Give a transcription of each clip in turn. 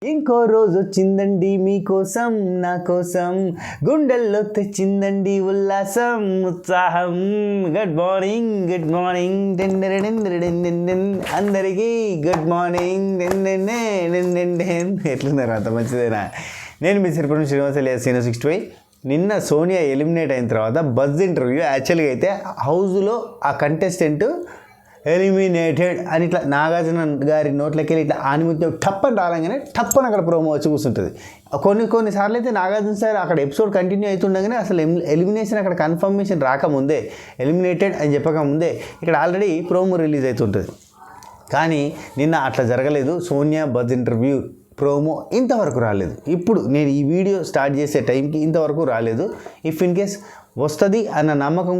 ఇంకో రోజు వచ్చిందండి మీకోసం నా కోసం గుండెల్లో తెచ్చిందండి ఉల్లాసం ఉత్సాహం. గుడ్ మార్నింగ్ అందరికీ గుడ్ మార్నింగ్. ఎట్లున్నారు అంత మంచిదేనా? నేను మీ సిరిపురం శ్రీనివాస సీనియర్ 65. నిన్న సోనియా ఎలిమినేట్ అయిన తర్వాత బజ్ ఇంటర్వ్యూ యాక్చువల్గా అయితే హౌస్లో ఆ కంటెస్టెంట్ ఎలిమినేటెడ్ అని ఇట్లా నాగార్జున గారి నోట్లకి వెళ్ళి ఇట్లా ఆనిముత్యం టప్పని రాలంగానే టప్పని అక్కడ ప్రోమో వచ్చి కూర్చుంటుంది. కొన్నిసార్లు అయితే నాగార్జున సార్ అక్కడ ఎపిసోడ్ కంటిన్యూ అవుతుండగానే అసలు ఎలిమినేషన్ అక్కడ కన్ఫర్మేషన్ రాకముందే, ఎలిమినేటెడ్ అని చెప్పకముందే ఇక్కడ ఆల్రెడీ ప్రోమో రిలీజ్ అవుతుంటుంది. కానీ నిన్న అట్లా జరగలేదు. సోనియా బజ్ ఇంటర్వ్యూ ప్రోమో ఇంతవరకు రాలేదు. ఇప్పుడు నేను ఈ వీడియో స్టార్ట్ చేసే టైంకి ఇంతవరకు రాలేదు. ఇఫ్ ఇన్ కేస్ వస్తుంది అన్న నమ్మకం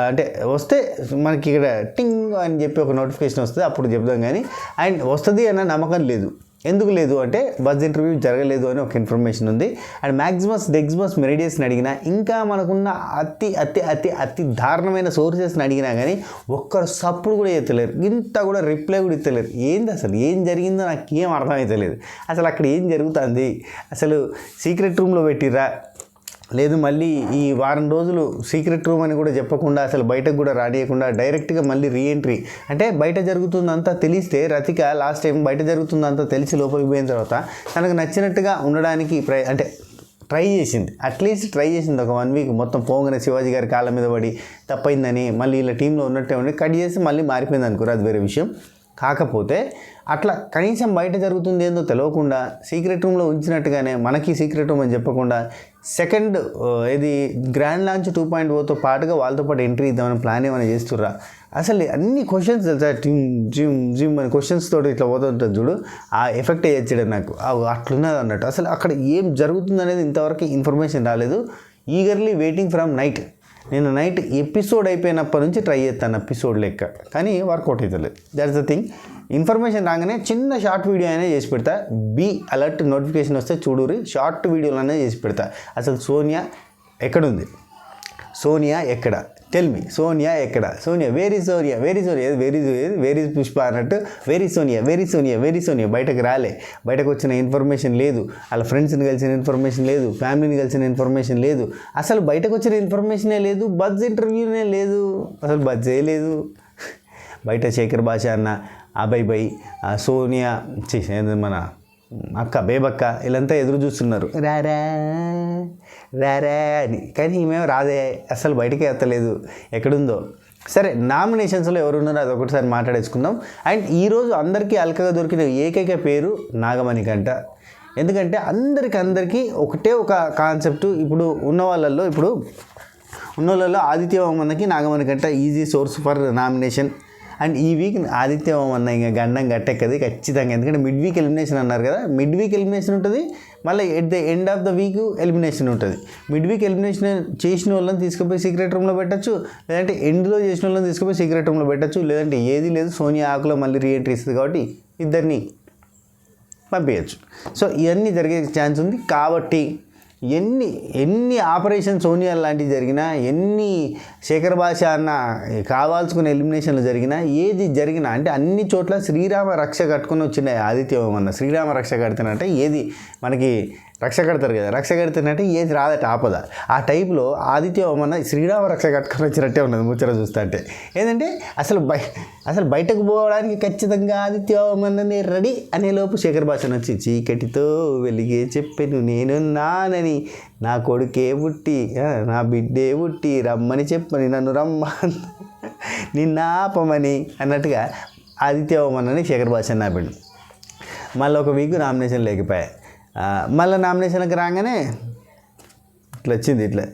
అంటే వస్తే మనకి ఇక్కడ టింగ్ అని చెప్పి ఒక నోటిఫికేషన్ వస్తుంది, అప్పుడు చెప్దాం. కానీ అండ్ వస్తుంది అన్న నమ్మకం లేదు. ఎందుకు లేదు అంటే బజ్ ఇంటర్వ్యూ జరగలేదు అని ఒక ఇన్ఫర్మేషన్ ఉంది. అండ్ మ్యాక్సిమస్ డెక్సిమస్ మెరిడియస్ని అడిగినా, ఇంకా మనకున్న అతి అతి అతి అతి దారుణమైన సోర్సెస్ని అడిగినా కానీ ఒక్కరు సప్పుడు కూడా ఎత్తలేరు, ఇంత కూడా రిప్లై కూడా ఇస్తలేరు. ఏంది అసలు ఏం జరిగిందో నాకు ఏం అర్థమవుతలేదు. అసలు అక్కడ ఏం జరుగుతుంది? అసలు సీక్రెట్ రూమ్లో పెట్టిర్రా, లేదు మళ్ళీ ఈ వారం రోజులు సీక్రెట్ రూమ్ అని కూడా చెప్పకుండా అసలు బయటకు కూడా రానియకుండా డైరెక్ట్గా మళ్ళీ రీఎంట్రీ అంటే బయట జరుగుతుందంతా తెలిస్తే రతిక లాస్ట్ టైం బయట జరుగుతుందంతా తెలిసి లోపలికి పోయిన తర్వాత తనకు నచ్చినట్టుగా ఉండడానికి ట్రై చేసింది. అట్లీస్ట్ ట్రై చేసింది. ఒక 1 వీక్ మొత్తం పోగానే శివాజీ గారి కాళ్ళ మీద పడి తప్పైందని మళ్ళీ ఇలా టీంలో ఉన్నట్టే ఉండి కట్ చేసి మళ్ళీ మారిపోయింది అనుకోరు, అది వేరే విషయం. కాకపోతే అట్లా కనీసం బయట జరుగుతుంది ఏందో తెలియకుండా సీక్రెట్ రూమ్లో ఉంచినట్టుగానే మనకి సీక్రెట్ రూమ్ అని చెప్పకుండా సెకండ్ ఇది గ్రాండ్ లాంచ్ 2.0తో పాటుగా వాళ్ళతో పాటు ఎంట్రీ ఇద్దామని ప్లాన్ ఏమైనా చేస్తుర్రా? అసలు అన్ని క్వశ్చన్స్ తెలుసా, జిమ్ అని క్వశ్చన్స్ తోటి ఇట్లా పోతుంటుంది చూడు, ఆ ఎఫెక్ట్ వేయచ్చాడు నాకు. అట్లున్నది అన్నట్టు. అసలు అక్కడ ఏం జరుగుతుంది అనేది ఇంతవరకు ఇన్ఫర్మేషన్ రాలేదు. Eagerly waiting from night. నేను నైట్ ఎపిసోడ్ అయిపోయినప్పటి నుంచి ట్రై చేస్తాను ఎపిసోడ్ లెక్క, కానీ వర్కౌట్ అవుతలేదు. That's the thing. ఇన్ఫర్మేషన్ రాగానే చిన్న షార్ట్ వీడియో అయినా చేసి పెడతా. బీ అలర్ట్, నోటిఫికేషన్ వస్తే చూడురి, షార్ట్ వీడియోలనే చేసి పెడతా. అసలు సోనియా ఎక్కడుంది? సోనియా ఎక్కడ? Tell me. సోనియా ఎక్కడ? Sonia very Sonia very Sonia very Pushpa అన్నట్టు వెరీ సోనియా బయటకు రాలే. బయటకు వచ్చిన ఇన్ఫర్మేషన్ లేదు, వాళ్ళ ఫ్రెండ్స్ని కలిసిన ఇన్ఫర్మేషన్ లేదు, ఫ్యామిలీని కలిసిన ఇన్ఫర్మేషన్ లేదు, అసలు బయటకు వచ్చిన ఇన్ఫర్మేషనే లేదు, బజ్ ఇంటర్వ్యూనే లేదు, అసలు బజ్జే లేదు. బయట శేఖర్ భాష అన్న, అభయ్ బై, సోనియా మన అక్క బేబక్క వీళ్ళంతా ఎదురు చూస్తున్నారు రారా అని. కానీ ఈమె రాదే, అసలు బయటికి ఎత్తలేదు, ఎక్కడుందో. సరే, నామినేషన్స్లో ఎవరున్నారో అది ఒకటిసారి మాట్లాడేసుకుందాం. అండ్ ఈరోజు అందరికీ అల్కగా దొరికిన ఏకైక పేరు నాగమణి కంట. ఎందుకంటే అందరికీ ఒకటే ఒక కాన్సెప్ట్. ఇప్పుడు ఉన్న వాళ్ళల్లో ఆదిత్య వర్మకి నాగమణి కంట easy source for nomination. And ఈ వీక్ ఆదిత్య వర్మ ఇంకా గండం గట్టెక్కది ఖచ్చితంగా. ఎందుకంటే మిడ్ వీక్ ఎలిమినేషన్ అన్నారు కదా, మిడ్ వీక్ ఎలిమినేషన్ ఉంటుంది, మళ్ళీ at the end of the week elimination ఉంటుంది. మిడ్ వీక్ ఎలిమినేషన్ చేసిన వాళ్ళని తీసుకుపోయి సీక్రెట్ రూమ్లో పెట్టచ్చు, లేదంటే ఎండ్లో చేసిన వాళ్ళని తీసుకుపోయి సీక్రెట్ రూమ్లో పెట్టచ్చు, లేదంటే ఏది లేదు సోనియా ఆకులో మళ్ళీ రీఎంట్రీ ఇస్తుంది కాబట్టి ఇద్దరిని పంపించచ్చు. సో ఇవన్నీ జరిగే ఛాన్స్ ఉంది. కాబట్టి ఎన్ని ఆపరేషన్ సోనియా లాంటివి జరిగినా, ఎన్ని శేఖర్ భాష అన్న కావాల్సుకున్న ఎలిమినేషన్లు జరిగినా, ఏది జరిగినా అంటే అన్ని చోట్ల శ్రీరామ రక్ష కట్టుకుని వచ్చిన ఆదిత్య వర్మ. శ్రీరామ రక్ష కడితేనంటే ఏది మనకి రక్ష కడతారు కదా, రక్ష కడితేనంటే ఏది రాదట ఆపద. ఆ టైప్లో ఆదిత్య వర్మ శ్రీరామ రక్ష కట్టుకొని వచ్చినట్టే ఉన్నది ముచ్చట చూస్తా. అంటే ఏంటంటే అసలు బయటకు పోవడానికి ఖచ్చితంగా ఆదిత్య వర్మని రెడీ అనేలోపు శేఖర్ భాషను వచ్చి చీకటితో వెలిగే చెప్పాను నేనున్నానని, నా కొడుకే పుట్టి నా బిడ్డే పుట్టి రమ్మని చెప్పని నన్ను నిన్నాపమని అన్నట్టుగా ఆదిత్య వర్మని శేఖర్ భాష నాపాడు. మళ్ళీ ఒక వీక్ నామినేషన్ లేకపోయాయి. మళ్ళీ నామినేషన్కి రాగానే ఇట్లా వచ్చింది, ఇట్లా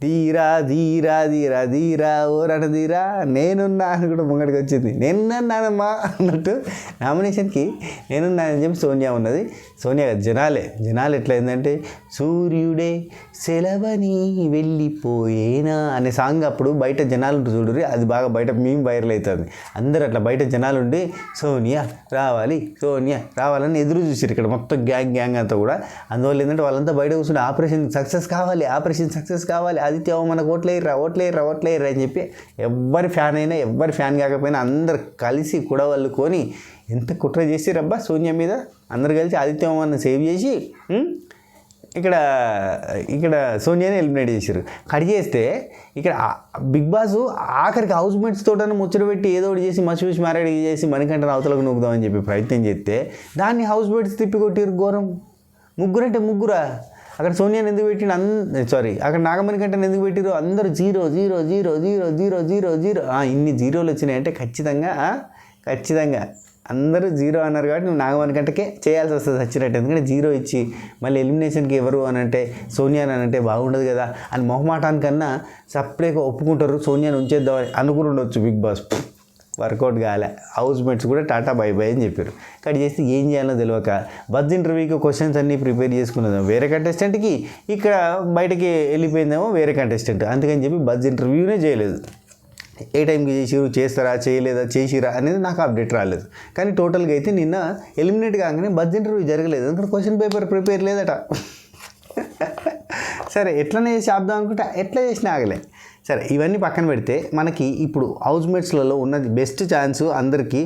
ధీరా ధీరా ధీరా ధీరా ఓ రణధీరా నేనున్నా అని కూడా ముంగడికి వచ్చింది. నేనున్నానమ్మా అన్నట్టు నామినేషన్కి నేనున్నానని చెప్పి సోనియా ఉన్నది. సోనియా జనాలు ఎట్లయిందంటే సూర్యుడే సెలవని వెళ్ళిపోయేనా అనే సాంగ్ అప్పుడు బయట జనాలు ఉంటూ చూడరు, అది బాగా బయట మేము వైరల్ అవుతుంది. అందరూ అట్లా బయట జనాలు ఉండి సోనియా రావాలని ఎదురు చూసారు ఇక్కడ మొత్తం గ్యాంగ్ అంతా కూడా. అందువల్ల ఏంటంటే వాళ్ళంతా బయట కూర్చుంటే ఆపరేషన్ సక్సెస్ కావాలి, అది ఆదిత్య మనకు ఓట్లేయర్రా అని చెప్పి ఎవ్వరి ఫ్యాన్ అయినా ఎవ్వరి ఫ్యాన్ కాకపోయినా అందరు కలిసి కుడవల్లుకొని ఎంత కుట్ర చేసి రబ్బా సోనియా మీద అందరు కలిసి ఆదిత్య అమ్మని సేవ్ చేసి ఇక్కడ సోనియాని ఎలిమినేట్ చేశారు. కట్ చేస్తే ఇక్కడ బిగ్ బాస్ ఆఖరికి హౌస్ మేట్స్ తోటని ముచ్చట పెట్టి ఏదో ఒకటి చేసి మసి మ్యారేడ్ చేసి మణికంఠ అవతలకు నూకుదామని చెప్పి ప్రయత్నం చేస్తే దాన్ని హౌస్ మేట్స్ తిప్పి కొట్టిరు. ఘోరం. ముగ్గురా అక్కడ సోనియాని ఎందుకు పెట్టిండు అక్కడ నాగమణికంఠని ఎందుకు పెట్టిరు? అందరూ 0 ఇన్ని జీరోలు వచ్చినాయంటే ఖచ్చితంగా అందరూ 0 అన్నారు కాబట్టి నువ్వు నాగమణికంఠకే చేయాల్సి వస్తుంది వచ్చినట్టు. ఎందుకంటే 0 ఇచ్చి మళ్ళీ ఎలిమినేషన్కి ఎవరు అని అంటే సోనియాని అని అంటే బాగుండదు కదా అని మొహమాటానికన్నా సపరేట్గా ఒప్పుకుంటారు. సోనియాని ఉంచేద్దామని అనుకుని ఉండొచ్చు. బిగ్ బాస్ వర్కౌట్ కాలే. హౌస్ మేట్స్ కూడా టాటా బై అని చెప్పారు. కట్ చేస్తే ఏం చేయాలో తెలియక బజ్ ఇంటర్వ్యూకి క్వశ్చన్స్ అన్నీ ప్రిపేర్ చేసుకున్నదేమో వేరే కంటెస్టెంట్కి, ఇక్కడ బయటకి వెళ్ళిపోయిందేమో వేరే కంటెస్టెంట్. అందుకని చెప్పి బజ్ ఇంటర్వ్యూనే చేయలేదు. ఏ టైంకి చేస్తారా చేయలేదా చేసిరా అనేది నాకు అప్డేట్ రాలేదు. కానీ టోటల్గా అయితే నిన్న ఎలిమినేట్ కాగానే బజ్ ఇంటర్వ్యూ జరగలేదు. ఎందుకంటే క్వశ్చన్ పేపర్ ప్రిపేర్ లేదట. సరే ఎట్లనే చేసి ఆపుదాం అనుకుంటే ఎట్లా చేసినా ఆగలే. సరే ఇవన్నీ పక్కన పెడితే మనకి ఇప్పుడు హౌస్ మేట్స్లలో ఉన్నది బెస్ట్ ఛాన్స్ అందరికీ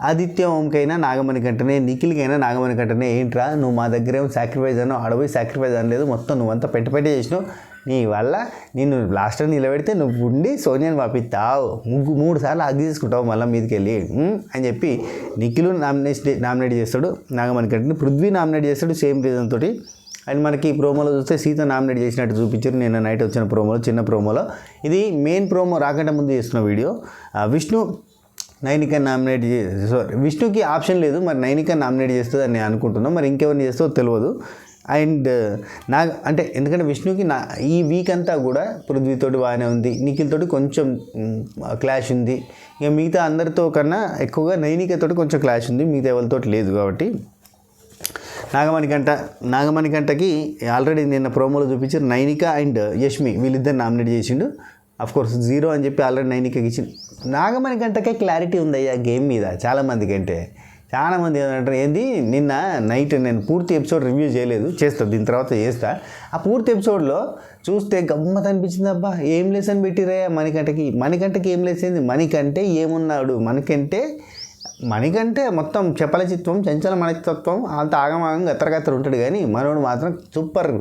ఆదిత్య ఓంకైనా నాగమణికంఠనే, నిఖిల్కైనా నాగమణికంఠనే. ఏంట్రా నువ్వు మా దగ్గర ఏమో సాక్రిఫైస్ అన్నావు, ఆడపోయి సాక్రిఫైస్ అనలేదు, మొత్తం నువ్వంతా పెట్టి చేసినావు, నీ వల్ల నిన్ను లాస్ట్ నిలబెడితే నువ్వు ఉండి సోనియాని పంపిస్తావు, 3 సార్లు అది తీసుకుంటావు మళ్ళీ మీదకి వెళ్ళి అని చెప్పి నిఖిల్ నామినేట్ చేస్తాడు నాగమణికంఠని, పృథ్వీ నామినేట్ చేస్తాడు సేమ్ రీజన్ తోటి. అండ్ మనకి ప్రోమోలో చూస్తే సీత నామినేట్ చేసినట్టు చూపించారు నిన్న నైట్ వచ్చిన ప్రోమోలో, చిన్న ప్రోమోలో. ఇది మెయిన్ ప్రోమో రాకంటే ముందు చేస్తున్న వీడియో. విష్ణు నైనిక నామినేట్ విష్ణుకి ఆప్షన్ లేదు, మరి నైనిక నామినేట్ చేస్తుంది అని నేను అనుకుంటున్నాను. మరి ఇంకెవరిని చేస్తుందో తెలియదు. అండ్ అంటే ఎందుకంటే విష్ణుకి ఈ వీక్ అంతా కూడా పృథ్వీతోటి బాగానే ఉంది, నిఖిల్తోటి కొంచెం క్లాష్ ఉంది. ఇక మిగతా అందరితో కన్నా ఎక్కువగా నైనికతోటి కొంచెం క్లాష్ ఉంది, మిగతా ఎవరితోటి లేదు. కాబట్టి నాగమణికంఠకి ఆల్రెడీ నిన్న ప్రోమోలో చూపించారు. నైనిక అండ్ యష్మి వీళ్ళిద్దరు నామినేట్ చేసిండు. అఫ్కోర్స్ 0 అని చెప్పి ఆల్రెడీ నైనికకి ఇచ్చిండు. నాగమణికంఠకే క్లారిటీ ఉందయ్యా గేమ్ మీద చాలామందికి. అంటే చాలామంది ఏమంటారు ఏంది నిన్న నైట్ నేను పూర్తి ఎపిసోడ్ రివ్యూ చేయలేదు, చేస్తాను దీని తర్వాత చేస్తా. ఆ పూర్తి ఎపిసోడ్లో చూస్తే గమ్మత్ అనిపించింది. అబ్బా ఏం లెసన్ పెట్టిరా మణికంఠకి ఏం లెసన్, మణికంటే ఏమున్నాడు, మణికంటే మొత్తం చపల చిత్వం చంచల మనస్తత్వం అంత ఆగమాగం గత్తరగత్తర ఉంటాడు. కానీ మనోడు మాత్రం సూపర్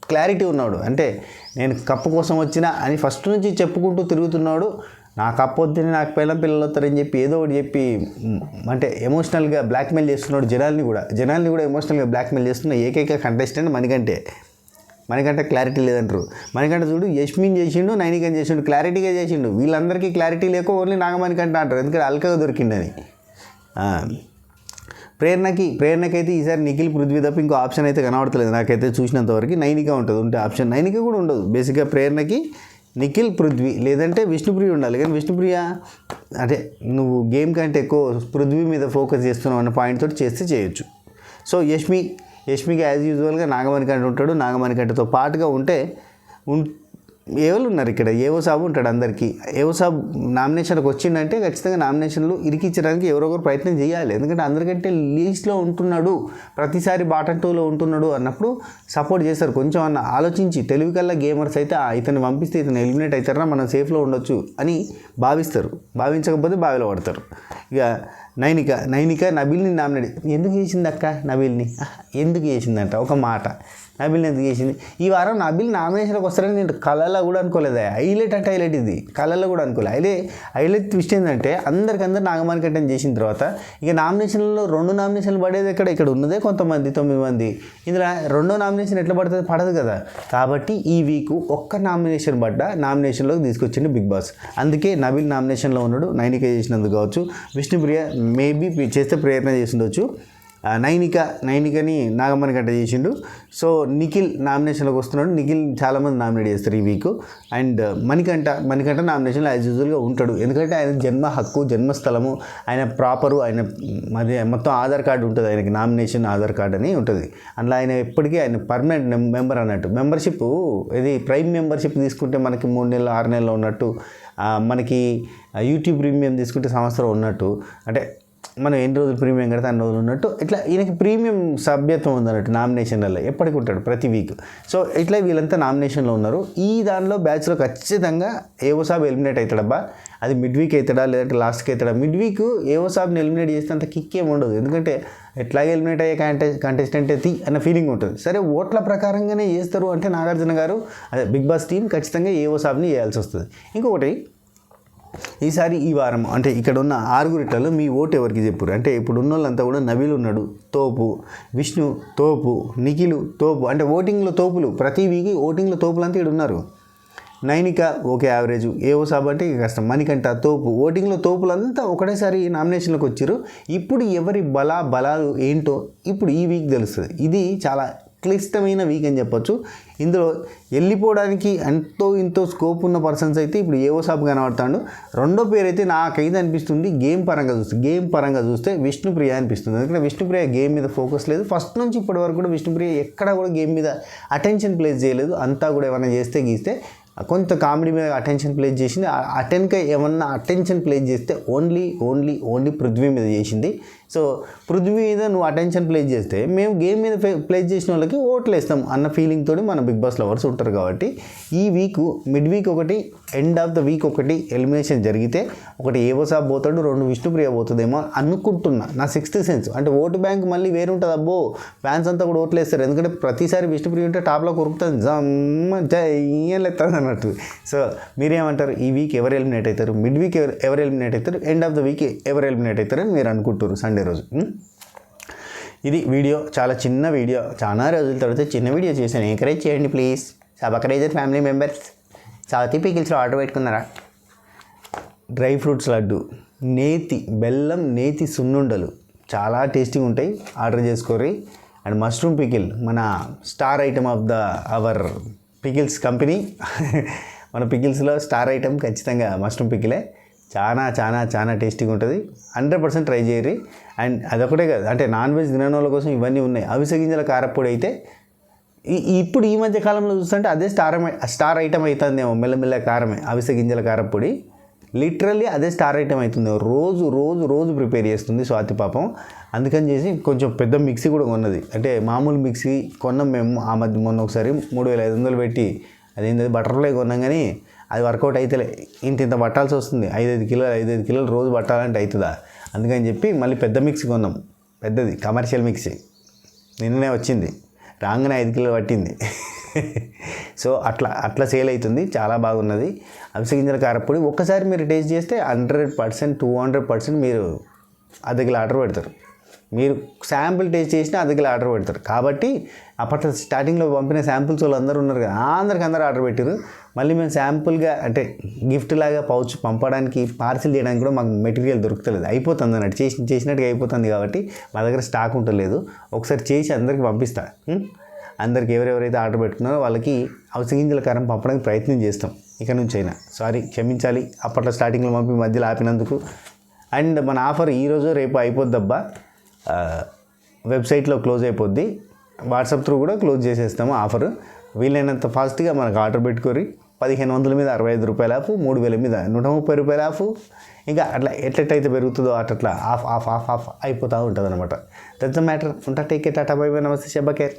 క్లారిటీ ఉన్నాడు. అంటే నేను కప్పు కోసం వచ్చినా అని ఫస్ట్ నుంచి చెప్పుకుంటూ తిరుగుతున్నాడు. నా కప్పు వద్దని నాకు పిల్లలు వస్తారని చెప్పి ఏదో ఒకటి చెప్పి అంటే ఎమోషనల్గా బ్లాక్మెయిల్ చేస్తున్నాడు జనాల్ని కూడా ఎమోషనల్గా బ్లాక్మెయిల్ చేస్తున్న ఏకైక కంటెస్టెంట్ మణికంఠ క్లారిటీ లేదంటారు. మణికంఠ చూడు యష్మిన్ చేసిండు, నైనికని చేసిండు, క్లారిటీగా చేసిండు. వీళ్ళందరికీ క్లారిటీ లేక ఓన్లీ నాగమణికంఠ అంటారు, ఎందుకంటే అల్కగా దొరికిందని. ప్రేరణకైతే ఈసారి నిఖిల్ పృథ్వీ తప్ప ఇంకో ఆప్షన్ అయితే కనబడతలేదు నాకైతే చూసినంతవరకు. నైనిక ఉంటుంది, ఉంటే ఆప్షన్ నైనిక కూడా ఉండదు. బేసిక్గా ప్రేరణకి నిఖిల్ పృథ్వీ లేదంటే విష్ణుప్రియ ఉండాలి. కానీ విష్ణుప్రియ అంటే నువ్వు గేమ్ కంటే ఎక్కువ పృథ్వీ మీద ఫోకస్ చేస్తున్నావు అన్న పాయింట్ తోటి చేస్తే చేయొచ్చు. సో యష్మికి యాజ్ యూజువల్గా నాగమణికంఠ ఉంటాడు. నాగమణికంఠతో పాటుగా ఉంటే ఎవరు ఉన్నారు ఇక్కడ, ఏవో సాబు ఉంటాడు అందరికీ. ఏవో సాబు నామినేషన్కి వచ్చిందంటే ఖచ్చితంగా నామినేషన్లు ఇరికించడానికి ఎవరొకరు ప్రయత్నం చేయాలి. ఎందుకంటే అందరికంటే లీస్ట్లో ఉంటున్నాడు, ప్రతిసారి బాటమ్ 2లో ఉంటున్నాడు అన్నప్పుడు సపోర్ట్ చేస్తారు. కొంచెం అన్న ఆలోచించి తెలివి కల్లా గేమర్స్ అయితే ఇతను పంపిస్తే ఇతను ఎలిమినేట్ అవుతారా, మనం సేఫ్లో ఉండొచ్చు అని భావిస్తారు. భావించకపోతే బావిలో పడతారు. ఇక నైనిక నబీల్ని నామినేట్ ఎందుకు చేసింది అక్క, నబీల్ని ఎందుకు చేసిందంట ఒక మాట. నబీల్ని ఎందుకు చేసింది ఈ వారం? నబీల్ నామినేషన్కి వస్తారని నేను కళలో కూడా అనుకోలేదు. హైలైట్ అంటే హైలైట్ ఇది, కళలో కూడా అనుకోలేదు. హైలైట్ ట్విస్ట్ ఏంటంటే అందరు నాగమణికంఠ చేసిన తర్వాత ఇక నామినేషన్లో 2 నామినేషన్లు పడేది ఇక్కడ ఉన్నదే కొంతమంది 9 మంది. ఇందులో 2వ నామినేషన్ ఎట్లా పడుతుంది, పడదు కదా. కాబట్టి ఈ వీక్ ఒక్క నామినేషన్ నామినేషన్లోకి తీసుకొచ్చిండు బిగ్ బాస్. అందుకే నబీల్ నామినేషన్లో ఉన్నాడు. నైనిక చేసినందుకు కావచ్చు, విష్ణుప్రియ మేబీ చేస్తే ప్రేరణ చేసిండొచ్చు. నైనికని నాగమణికంఠ చేసిండు. నిఖిల్ నామినేషన్లోకి వస్తున్నాడు. నిఖిల్ చాలామంది నామినేట్ చేస్తారు ఈ వీక్. అండ్ మణికంఠ నామినేషన్లో యాజ్ యూజువల్గా ఉంటాడు. ఎందుకంటే ఆయన జన్మ హక్కు, జన్మస్థలము, ఆయన ప్రాపరు, ఆయన మొత్తం ఆధార్ కార్డు ఉంటుంది ఆయనకి, నామినేషన్ ఆధార్ కార్డు అని ఉంటుంది. అందులో ఆయన ఎప్పటికీ ఆయన పర్మనెంట్ మెంబర్ అన్నట్టు. మెంబర్షిప్ ఇది ప్రైమ్ మెంబర్షిప్ తీసుకుంటే మనకి 3 నెలలు 6 నెలలు ఉన్నట్టు, మనకి యూట్యూబ్ ప్రీమియం తీసుకుంటే సంవత్సరం ఉన్నట్టు. అంటే మనం ఎన్ని రోజులు ప్రీమియం కడితే అన్ని రోజులు ఉన్నట్టు ఇట్లా ఈయనకి ప్రీమియం సభ్యత్వం ఉందన్నట్టు నామినేషన్లలో ఎప్పటికి ఉంటాడు ప్రతి వీక్. సో ఇట్లా వీళ్ళంతా నామినేషన్లో ఉన్నారు. ఈ దానిలో బ్యాచ్లో ఖచ్చితంగా ఏవో సాబ్ ఎలిమినేట్ అవుతాడబ్బా. అది మిడ్ వీక్ అవుతాడా లేదంటే లాస్ట్కి అవుతాడా. మిడ్ వీక్ ఏవో సాబ్ని ఎలిమినేట్ చేస్తే అంత కిక్ ఏమి ఉండదు, ఎందుకంటే ఎట్లాగే ఎలిమినేట్ అయ్యే కంటెస్టెంట్ తీ అన్న ఫీలింగ్ ఉంటుంది. సరే ఓట్ల ప్రకారంగానే చేస్తారు అంటే నాగార్జున గారు అదే బిగ్ బాస్ టీం ఖచ్చితంగా ఏవో సాబ్ని చేయాల్సి వస్తుంది. ఇంకొకటి ఈసారి ఈ వారం అంటే ఇక్కడ ఉన్న 6 మీ ఓటు ఎవరికి చెప్పురు అంటే ఇప్పుడు ఉన్న వాళ్ళంతా కూడా నవీల్ ఉన్నాడు తోపు, విష్ణు తోపు, నిఖిల్ తోపు, అంటే ఓటింగ్లో తోపులు ప్రతి వీక్ ఓటింగ్లో తోపులు అంతా ఇక్కడ ఉన్నారు. నైనిక ఓకే యావరేజ్, ఏవో సాబ్ అంటే కష్టం, మణికంఠ తోపు, ఓటింగ్లో తోపులంతా ఒకటేసారి నామినేషన్లోకి వచ్చారు. ఇప్పుడు ఎవరి బలాలు ఏంటో ఇప్పుడు ఈ వీక్ తెలుస్తుంది. ఇది చాలా క్లిష్టమైన వీక్ అని చెప్పొచ్చు. ఇందులో వెళ్ళిపోవడానికి ఎంతో ఇంతో స్కోప్ ఉన్న పర్సన్స్ అయితే ఇప్పుడు ఏవో సాబ్ కనబడతాడు. రెండో పేరు అయితే నాకైతే అనిపిస్తుంది గేమ్ పరంగా చూస్తే విష్ణుప్రియ అనిపిస్తుంది. ఎందుకంటే విష్ణుప్రియ గేమ్ మీద ఫోకస్ లేదు. ఫస్ట్ నుంచి ఇప్పటి వరకు కూడా విష్ణుప్రియ ఎక్కడ కూడా గేమ్ మీద అటెన్షన్ ప్లేస్ చేయలేదు. అంతా కూడా ఏమైనా చేస్తే గీస్తే కొంత కామెడీ మీద అటెన్షన్ ప్లేస్ చేసింది. ఏమన్నా అటెన్షన్ ప్లేస్ చేస్తే ఓన్లీ పృథ్వీ మీద చేసింది. సో పృథ్వీ మీద నువ్వు అటెన్షన్ ప్లేస్ చేస్తే మేము గేమ్ మీద ప్లేస్ చేసిన వాళ్ళకి ఓట్లు వేస్తాం అన్న ఫీలింగ్ తోటి మన బిగ్ బాస్ లవర్స్ ఉంటారు. కాబట్టి ఈ వీక్ మిడ్ వీక్ ఒకటి, ఎండ్ ఆఫ్ ద వీక్ ఒకటి ఎలిమినేషన్ జరిగితే ఒకటి ఏవో సాబ్ పోతాడు, 2 విష్ణుప్రియ పోతుందేమో అనుకుంటున్నా. నా 6th సెన్స్ అంటే ఓటు బ్యాంక్ మళ్ళీ వేరుంటుంది. అబ్బో ఫ్యాన్స్ అంతా కూడా ఓట్లు వేస్తారు, ఎందుకంటే ప్రతిసారి విష్ణుప్రియ ఉంటే టాప్లో కొరుకుతుంది జమ్మలేదు అన్నట్టు. సో మీరేమంటారు, ఈ వీక్ ఎవరు ఎలిమినేట్ అవుతారు, మిడ్ వీక్ ఎవరు ఎలిమినేట్ అవుతారు, ఎండ్ ఆఫ్ ద వీక్ ఎవరు ఎలిమినేట్ అవుతారు అని మీరు అనుకుంటారు సండే రోజు? ఇది వీడియో, చాలా చిన్న వీడియో, చాలా రోజుల తర్వాత చిన్న వీడియో చేశాను. ఎంకరేజ్ చేయండి please. Subscriber family members. Southie పికిల్స్లో ఆర్డర్ పెట్టుకున్నారా? డ్రై ఫ్రూట్స్ లడ్డు, బెల్లం నేతి సున్నుండలు చాలా టేస్టీగా ఉంటాయి, ఆర్డర్ చేసుకోరి. అండ్ మష్రూమ్ పికిల్, మన star item of our pickles company. మన పికిల్స్లో స్టార్ ఐటమ్ ఖచ్చితంగా మష్రూమ్ పికిలే. చాలా టేస్టీగా ఉంటుంది. 100% ట్రై చేయరి. అండ్ అదొకటే కాదు, అంటే నాన్ వెజ్ తినని వాళ్ళ కోసం ఇవన్నీ ఉన్నాయి. అవిసె గింజల కారప్పొడి అయితే ఇప్పుడు ఈ మధ్య కాలంలో చూస్తుంటే అదే స్టార్ ఐటమ్ అవుతుందేమో. మెల్లమెల్ల కారమే, అవిసె గింజల కారప్పొడి లిటరల్లీ అదే స్టార్ ఐటమ్ అవుతుంది. రోజు ప్రిపేర్ చేస్తుంది స్వాతి పాపం. అందుకని చేసి కొంచెం పెద్ద మిక్సీ కూడా కొన్నది. అంటే మామూలు మిక్సీ కొన్నాం మేము ఆ మధ్య మొన్న ఒకసారి 3500 పెట్టి, అదేంటి బటర్ఫ్లై కొన్నాం, కానీ అది వర్కౌట్ అవుతలే. ఇంత పట్టాల్సి వస్తుంది, 5-5 కిలోలు రోజు పట్టాలంటే అవుతుందా? అందుకని చెప్పి మళ్ళీ పెద్ద మిక్సీ కొన్నాం, పెద్దది కమర్షియల్ మిక్సీ. నిన్ననే వచ్చింది, రాగానే 5 కిలోలు పట్టింది. సో అట్లా సేల్ అవుతుంది, చాలా బాగున్నది. అవిసె గింజల కారప్పొడి ఒక్కసారి మీరు టేస్ట్ చేస్తే 100%, 200% మీరు అర్ధ కిలో ఆర్డర్ పెడతారు. మీరు శాంపుల్ టేస్ట్ చేసినా అర్ధ కిలో ఆర్డర్ పెడతారు. కాబట్టి అప్పట్లో స్టార్టింగ్లో పంపిన శాంపుల్స్ వాళ్ళు అందరూ ఉన్నారు కదా, అందరూ ఆర్డర్ పెట్టారు. మళ్ళీ మేము శాంపుల్గా అంటే గిఫ్ట్ లాగా పౌచ్ పంపడానికి, పార్సిల్ చేయడానికి కూడా మాకు మెటీరియల్ దొరుకుతలేదు, అయిపోతుంది అన్నట్టు, చేసినట్టుగా అయిపోతుంది. కాబట్టి మా దగ్గర స్టాక్ ఉండలేదు. ఒకసారి చేసి అందరికీ పంపిస్తా. అందరికి ఎవరెవరైతే ఆర్డర్ పెట్టుకున్నారో వాళ్ళకి అవిసె గింజల కారం పంపడానికి ప్రయత్నం చేస్తాం ఇక నుంచి అయినా. సారీ, క్షమించాలి అప్పట్లో స్టార్టింగ్లో పంపి మధ్యలో ఆపినందుకు. అండ్ మన ఆఫర్ ఈరోజు రేపు అయిపోద్దబ్బా. వెబ్సైట్లో క్లోజ్ అయిపోద్ది, వాట్సాప్ త్రూ కూడా క్లోజ్ చేసేస్తాము ఆఫర్. వీలైనంత ఫాస్ట్గా మనకు ఆర్డర్ పెట్టుకోరి. 1500 మీద 65 రూపాయల ఆఫ్, 3000 మీద 130 రూపాయల ఆఫ్. ఇంకా అట్లా ఎట్లయితే పెరుగుతుందో అట్లా ఆఫ్ అయిపోతూ ఉంటుంది అనమాట. That's the matter. ఉంటా, టేక్ కేర్, టాటా, బై బై, నమస్తే, శబ్బా కేర్.